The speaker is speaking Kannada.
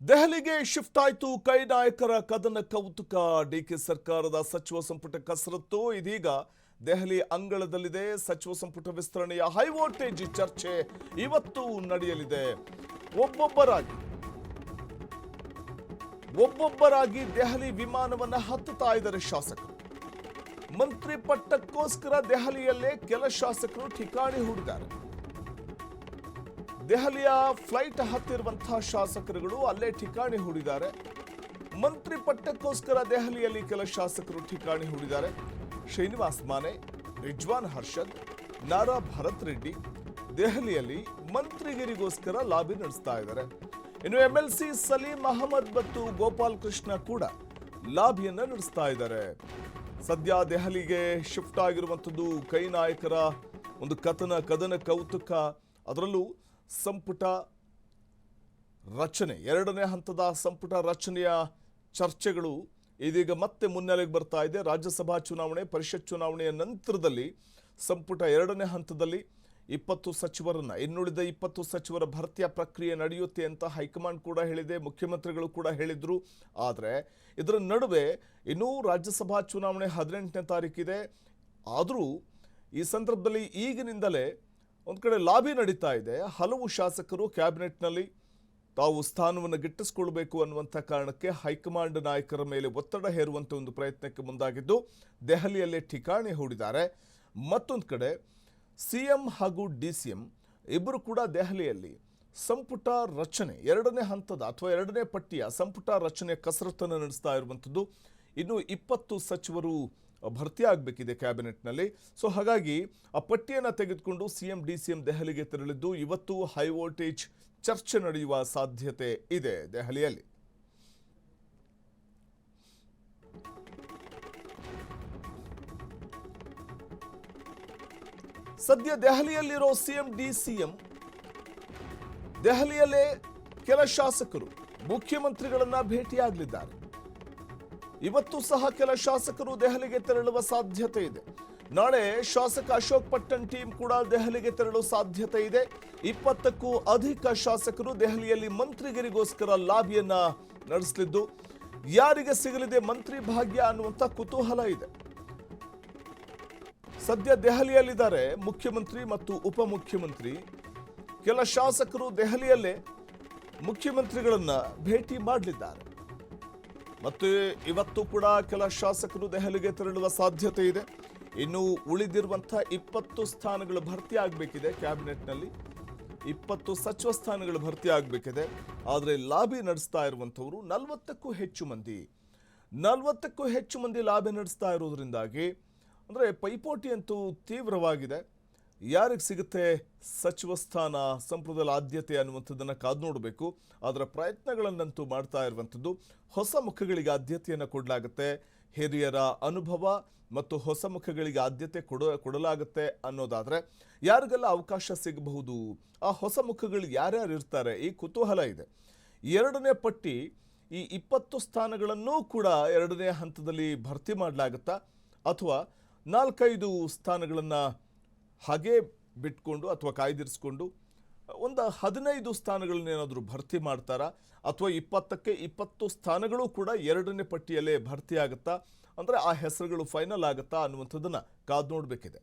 ದೆಹಲಿಗೆ ಶಿಫ್ಟ್ ಆಯಿತು ಕೈ ನಾಯಕರ ಕದನ ಕೌತುಕ. ಡಿಕೆ ಸರ್ಕಾರದ ಸಚಿವ ಸಂಪುಟ ಕಸರತ್ತು ಇದೀಗ ದೆಹಲಿ ಅಂಗಳದಲ್ಲಿದೆ. ಸಚಿವ ಸಂಪುಟ ವಿಸ್ತರಣೆಯ ಹೈ ವೋಲ್ಟೇಜ್ ಚರ್ಚೆ ಇವತ್ತು ನಡೆಯಲಿದೆ. ಒಬ್ಬೊಬ್ಬರಾಗಿ ದೆಹಲಿ ವಿಮಾನವನ್ನ ಹತ್ತುತ್ತಾ ಇದ್ದಾರೆ ಶಾಸಕರು. ಮಂತ್ರಿ ಪಟ್ಟಕ್ಕೋಸ್ಕರ ದೆಹಲಿಯಲ್ಲೇ ಕೆಲ ಶಾಸಕರು ಠಿಕಾಣಿ ಹೂಡಿದ್ದಾರೆ. ದೆಹಲಿಯ ಫ್ಲೈಟ್ ಹತ್ತಿರುವಂತಹ ಶಾಸಕರುಗಳು ಅಲ್ಲೇ ಠಿಕಾಣಿ ಹೂಡಿದ್ದಾರೆ. ಮಂತ್ರಿ ಪಟ್ಟಕ್ಕೋಸ್ಕರ ದೆಹಲಿಯಲ್ಲಿ ಕೆಲ ಶಾಸಕರು ಠಿಕಾಣಿ ಹೂಡಿದ್ದಾರೆ. ಶ್ರೀನಿವಾಸ್ ಮಾನೆ, ರಿಜ್ವಾನ್ ಹರ್ಷದ್, ನಾರಾ ಭರತ್ ರೆಡ್ಡಿ ದೆಹಲಿಯಲ್ಲಿ ಮಂತ್ರಿಗಿರಿಗೋಸ್ಕರ ಲಾಬಿ ನಡೆಸ್ತಾ ಇದ್ದಾರೆ. ಇನ್ನು ಎಂಎಲ್ಸಿ ಸಲೀಂ ಅಹಮದ್ ಮತ್ತು ಗೋಪಾಲ್ ಕೃಷ್ಣ ಕೂಡ ಲಾಬಿಯನ್ನ ನಡೆಸ್ತಾ ಇದ್ದಾರೆ. ಸದ್ಯ ದೆಹಲಿಗೆ ಶಿಫ್ಟ್ ಆಗಿರುವಂಥದ್ದು ಕೈ ನಾಯಕರ ಒಂದು ಕದನ ಕೌತುಕ. ಅದರಲ್ಲೂ ಸಂಪುಟ ರಚನೆ, ಎರಡನೇ ಹಂತದ ಸಂಪುಟ ರಚನೆಯ ಚರ್ಚೆಗಳು ಇದೀಗ ಮತ್ತೆ ಮುನ್ನೆಲೆಗೆ ಬರ್ತಾ ಇದೆ. ರಾಜ್ಯಸಭಾ ಚುನಾವಣೆ, ಪರಿಷತ್ ಚುನಾವಣೆಯ ನಂತರದಲ್ಲಿ ಸಂಪುಟ ಎರಡನೇ ಹಂತದಲ್ಲಿ 20 ಸಚಿವರನ್ನ, ಇನ್ನುಳಿದ 20 ಸಚಿವರ ಭರ್ತಿಯ ಪ್ರಕ್ರಿಯೆ ನಡೆಯುತ್ತೆ ಅಂತ ಹೈಕಮಾಂಡ್ ಕೂಡ ಹೇಳಿದೆ, ಮುಖ್ಯಮಂತ್ರಿಗಳು ಕೂಡ ಹೇಳಿದ್ರು. ಆದರೆ ಇದರ ನಡುವೆ ಇನ್ನೂ ರಾಜ್ಯಸಭಾ ಚುನಾವಣೆ 18ನೇ ತಾರೀಕಿದೆ. ಆದರೂ ಈ ಸಂದರ್ಭದಲ್ಲಿ ಈಗಿನಿಂದಲೇ ಒಂದು ಕಡೆ ಲಾಬಿ ನಡೀತಾ ಇದೆ. ಹಲವು ಶಾಸಕರು ಕ್ಯಾಬಿನೆಟ್ನಲ್ಲಿ ತಾವು ಸ್ಥಾನವನ್ನು ಗಿಟ್ಟಿಸಿಕೊಳ್ಬೇಕು ಅನ್ನುವಂಥ ಕಾರಣಕ್ಕೆ ಹೈಕಮಾಂಡ್ ನಾಯಕರ ಮೇಲೆ ಒತ್ತಡ ಹೇರುವಂಥ ಒಂದು ಪ್ರಯತ್ನಕ್ಕೆ ಮುಂದಾಗಿದ್ದು ದೆಹಲಿಯಲ್ಲೇ ಠಿಕಾಣಿ ಹೂಡಿದ್ದಾರೆ. ಮತ್ತೊಂದು ಕಡೆ ಸಿಎಂ ಹಾಗೂ ಡಿಸಿಎಂ ಇಬ್ಬರು ಕೂಡ ದೆಹಲಿಯಲ್ಲಿ ಸಂಪುಟ ರಚನೆ, ಎರಡನೇ ಹಂತದ ಅಥವಾ ಎರಡನೇ ಪಟ್ಟಿಯ ಸಂಪುಟ ರಚನೆ ಕಸರತ್ತನ್ನು ನಡೆಸ್ತಾ ಇರುವಂಥದ್ದು. ಇನ್ನು 20 ಸಚಿವರು ಭರ್ತಿ ಆಗಬೇಕಿದೆ ಕ್ಯಾಬಿನೆಟ್ನಲ್ಲಿ. ಸೊ ಹಾಗಾಗಿ ಆ ಪಟ್ಟಿಯನ್ನು ತೆಗೆದುಕೊಂಡು ಸಿಎಂ ಡಿಸಿಎಂ ದೆಹಲಿಗೆ ತೆರಳಿದ್ದು ಇವತ್ತು ಹೈ ವೋಲ್ಟೇಜ್ ಚರ್ಚೆ ನಡೆಯುವ ಸಾಧ್ಯತೆ ಇದೆ ದೆಹಲಿಯಲ್ಲಿ. ಸದ್ಯ ದೆಹಲಿಯಲ್ಲಿರೋ ಸಿಎಂ ಡಿಸಿಎಂ ದೆಹಲಿಯಲ್ಲೇ ಕೆಲ ಶಾಸಕರು ಮುಖ್ಯಮಂತ್ರಿಗಳನ್ನ ಭೇಟಿಯಾಗಲಿದ್ದಾರೆ. ಇವತ್ತು ಸಹ ಕೆಲ ಶಾಸಕರು ದೆಹಲಿಗೆ ತೆರಳುವ ಸಾಧ್ಯತೆ ಇದೆ. ನಾಳೆ ಶಾಸಕ ಅಶೋಕ್ ಪಟ್ಟಣ್ ಟೀಮ್ ಕೂಡ ದೆಹಲಿಗೆ ತೆರಳುವ ಸಾಧ್ಯತೆ ಇದೆ. 20ಕ್ಕೂ ಅಧಿಕ ಶಾಸಕರು ದೆಹಲಿಯಲ್ಲಿ ಮಂತ್ರಿಗಿರಿಗೋಸ್ಕರ ಲಾಬಿಯನ್ನ ನಡೆಸಲಿದ್ದು ಯಾರಿಗೆ ಸಿಗಲಿದೆ ಮಂತ್ರಿ ಭಾಗ್ಯ ಅನ್ನುವಂಥ ಕುತೂಹಲ ಇದೆ. ಸದ್ಯ ದೆಹಲಿಯಲ್ಲಿದ್ದಾರೆ ಮುಖ್ಯಮಂತ್ರಿ ಮತ್ತು ಉಪಮುಖ್ಯಮಂತ್ರಿ. ಕೆಲ ಶಾಸಕರು ದೆಹಲಿಯಲ್ಲೇ ಮುಖ್ಯಮಂತ್ರಿಗಳನ್ನ ಭೇಟಿ ಮಾಡಲಿದ್ದಾರೆ. ಮತ್ತು ಇವತ್ತು ಕೂಡ ಕೆಲ ಶಾಸಕರು ದೆಹಲಿಗೆ ತೆರಳುವ ಸಾಧ್ಯತೆ ಇದೆ. ಇನ್ನು ಉಳಿದಿರುವಂಥ 20 ಸ್ಥಾನಗಳು ಭರ್ತಿ ಆಗಬೇಕಿದೆ. ಕ್ಯಾಬಿನೆಟ್ನಲ್ಲಿ 20 ಸಚಿವ ಸ್ಥಾನಗಳು ಭರ್ತಿ ಆಗಬೇಕಿದೆ. ಆದರೆ ಲಾಬಿ ನಡೆಸ್ತಾ ಇರುವಂಥವರು 40ಕ್ಕೂ ಹೆಚ್ಚು ಮಂದಿ ಲಾಬಿ ನಡೆಸ್ತಾ ಇರೋದ್ರಿಂದಾಗಿ ಅಂದರೆ ಪೈಪೋಟಿ ಅಂತೂ ತೀವ್ರವಾಗಿದೆ. ಯಾರಿಗೆ ಸಿಗುತ್ತೆ ಸಚಿವ ಸ್ಥಾನ, ಸಂಪುಟದಲ್ಲಿ ಆದ್ಯತೆ ಅನ್ನುವಂಥದ್ದನ್ನು ಕಾದು ನೋಡಬೇಕು. ಅದರ ಪ್ರಯತ್ನಗಳನ್ನಂತೂ ಮಾಡ್ತಾ ಇರುವಂಥದ್ದು. ಹೊಸ ಮುಖಗಳಿಗೆ ಆದ್ಯತೆಯನ್ನು ಕೊಡಲಾಗುತ್ತೆ. ಹಿರಿಯರ ಅನುಭವ ಮತ್ತು ಹೊಸ ಮುಖಗಳಿಗೆ ಆದ್ಯತೆ ಕೊಡಲಾಗುತ್ತೆ ಅನ್ನೋದಾದರೆ ಯಾರಿಗೆಲ್ಲ ಅವಕಾಶ ಸಿಗಬಹುದು, ಆ ಹೊಸ ಮುಖಗಳು ಯಾರ್ಯಾರು ಇರ್ತಾರೆ, ಈ ಕುತೂಹಲ ಇದೆ. ಎರಡನೇ ಪಟ್ಟಿ ಈ 20 ಸ್ಥಾನಗಳನ್ನೂ ಕೂಡ ಎರಡನೇ ಹಂತದಲ್ಲಿ ಭರ್ತಿ ಮಾಡಲಾಗುತ್ತಾ ಅಥವಾ 4-5 ಸ್ಥಾನಗಳನ್ನು ಹಾಗೆ ಬಿಟ್ಕೊಂಡು ಅಥವಾ ಕಾಯ್ದಿರಿಸ್ಕೊಂಡು ಒಂದು 15 ಸ್ಥಾನಗಳನ್ನೇನಾದರೂ ಭರ್ತಿ ಮಾಡ್ತಾರಾ ಅಥವಾ 20ಕ್ಕೆ 20 ಸ್ಥಾನಗಳು ಕೂಡ ಎರಡನೇ ಪಟ್ಟಿಯಲ್ಲೇ ಭರ್ತಿ ಆಗುತ್ತಾ, ಅಂದರೆ ಆ ಹೆಸರುಗಳು ಫೈನಲ್ ಆಗುತ್ತಾ ಅನ್ನುವಂಥದ್ದನ್ನು ಕಾದು ನೋಡಬೇಕಿದೆ.